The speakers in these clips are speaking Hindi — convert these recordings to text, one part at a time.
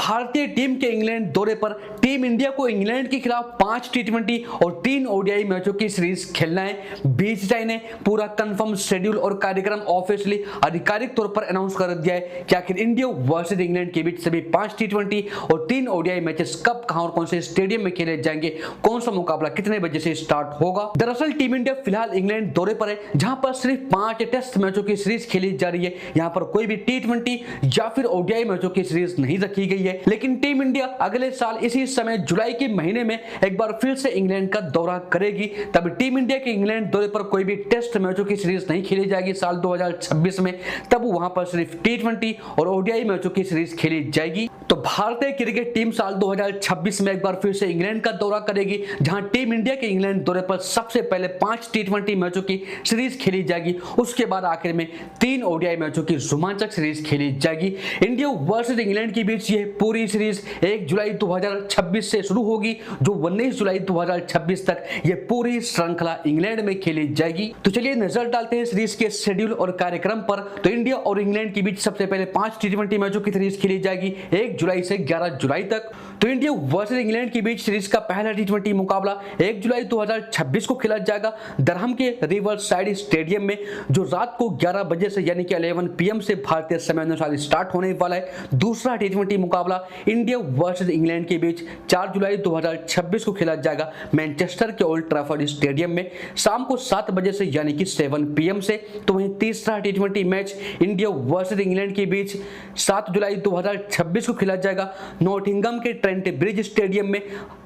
भारतीय टीम के इंग्लैंड दौरे पर टीम इंडिया को इंग्लैंड के खिलाफ 5 टी20 और 3 ओडीआई मैचों की सीरीज खेलना है। बीसीसीआई ने पूरा कंफर्म शेड्यूल और कार्यक्रम ऑफिशियली आधिकारिक तौर पर अनाउंस कर दिया है कि आखिर इंडिया वर्सेस इंग्लैंड के बीच सभी 5 टी20 और 3 ओडीआई मैचेस कब, कहां और कौन से स्टेडियम में खेले जाएंगे, कौन सा मुकाबला कितने बजे से स्टार्ट होगा। दरअसल टीम इंडिया फिलहाल इंग्लैंड दौरे पर है, जहां पर सिर्फ 5 टेस्ट मैचों की सीरीज खेली जा रही है। यहां पर कोई भी टी20 या फिर ओडीआई मैचों की सीरीज नहीं रखी गई है। लेकिन टीम इंडिया अगले साल इसी समय जुलाई के महीने में एक बार फिर से इंग्लैंड का दौरा करेगी। तब टीम इंडिया के इंग्लैंड दौरे पर कोई भी टेस्ट मैचों की सीरीज नहीं खेली जाएगी साल 2026 में। तब वहां पर सिर्फ टी20 और ओडीआई मैचों की सीरीज खेली जाएगी। तो भारतीय क्रिकेट टीम साल 2026 में एक बार फिर से इंग्लैंड का दौरा करेगी, जहां टीम इंडिया के इंग्लैंड दौरे पर सबसे पहले 5 टी20 मैचों की सीरीज खेली जाएगी। उसके बाद आखिर में 3 ओडीआई मैचों की रोमांचक सीरीज खेली जाएगी। इंडिया वर्सेस इंग्लैंड के बीच यह पूरी सीरीज 1 जुलाई 2026 से शुरू होगी, जो 19 जुलाई 2026 तक यह पूरी श्रृंखला इंग्लैंड में खेली जाएगी। तो चलिए नजर डालते हैं सीरीज के शेड्यूल और कार्यक्रम पर। तो इंडिया और इंग्लैंड के बीच सबसे पहले 5 टी20 मैचों की सीरीज खेली जाएगी 1 जुलाई से 11 जुलाई तक। तो इंडिया वर्सेस इंग्लैंड के बीच सीरीज का पहला टी20 मुकाबला 1 जुलाई 2026 को खेला जाएगा दरहम के रिवर साइड स्टेडियम में, जो रात को 11 बजे से यानी कि 11 PM से भारतीय समय अनुसार स्टार्ट होने वाला है। दूसरा टी20 मुकाबला इंडिया वर्सेस इंग्लैंड के बीच 4 जुलाई 2026 को खेला जाएगा मैनचेस्टर के ओल्ड ट्रैफर्ड स्टेडियम में शाम को 7 बजे से यानी कि 7 PM से। तो वहीं तीसरा टी20 मैच इंडिया वर्सेस इंग्लैंड के बीच 7 जुलाई 2026 को खेला जाएगा नॉटिंघम के ट्रेंट ब्रिज स्टेडियम में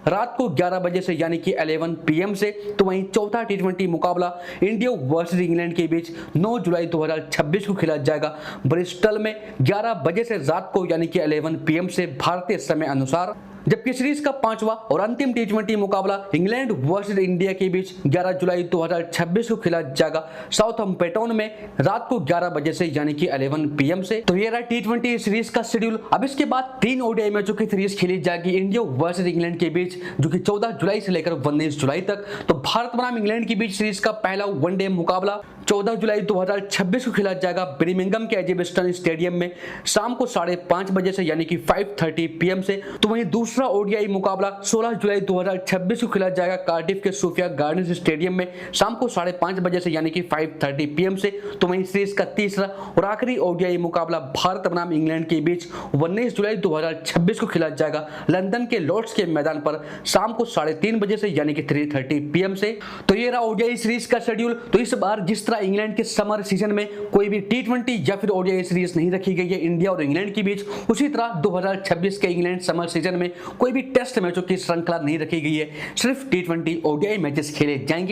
रात को 11 बजे से यानी कि 11 PM से। तो वहीं चौथा टी20 मुकाबला इंडिया वर्सेस इंग्लैंड के बीच 9 जुलाई 2026 को खेला जाएगा ब्रिस्टल में 11 बजे से रात को यानी कि 11 PM से भारतीय समय अनुसार। जबकि सीरीज का 5वां और अंतिम टी20 मुकाबला इंग्लैंड वर्सेस इंडिया के बीच 11 जुलाई 2026 को खेला जाएगा साउथहैम्पटन में रात को 11 बजे से यानी कि 11 PM से। तो ये रहा टी20 सीरीज का शेड्यूल। अब इसके बाद 3 ओडीआई मैचों की सीरीज खेली जाएगी इंडिया वर्सेस इंग्लैंड के बीच, जो कि 14 जुलाई से लेकर 19 जुलाई तक। तो भारत बनाम इंग्लैंड के बीच सीरीज का पहला वनडे मुकाबला 14 जुलाई 2026 को खेला जाएगा बर्मिंघम के एजिबस्टन स्टेडियम में शाम को 5:30 बजे से यानी कि 5:30 PM से। तो वहीं दूसरा ओडीआई मुकाबला 16 जुलाई 2026 को खेला जाएगा कार्डिफ के सोफिया गार्डन्स स्टेडियम में शाम को 5:30 बजे से यानी कि 5:30 PM से। तो वहीं सीरीज का तीसरा और आखिरी ओडीआई मुकाबला भारत बनाम इंग्लैंड के बीच 19 जुलाई 2026 को खेला जाएगा लंदन के लॉर्ड्स के मैदान पर शाम को 3:30 बजे से यानी कि 3:30 PM से। तो ये रहा ओडीआई सीरीज का शेड्यूल। तो इस बार जिस इंग्लैंड के समर सीजन में कोई भी टी20 या फिर ओडीआई सीरीज नहीं रखी गई है इंडिया और इंग्लैंड के बीच, उसी तरह 2026 के इंग्लैंड समर सीजन में कोई भी टेस्ट मैचों की श्रृंखला नहीं रखी गई है। सिर्फ टी20 ओडीआई मैचेस खेले जाएंगे।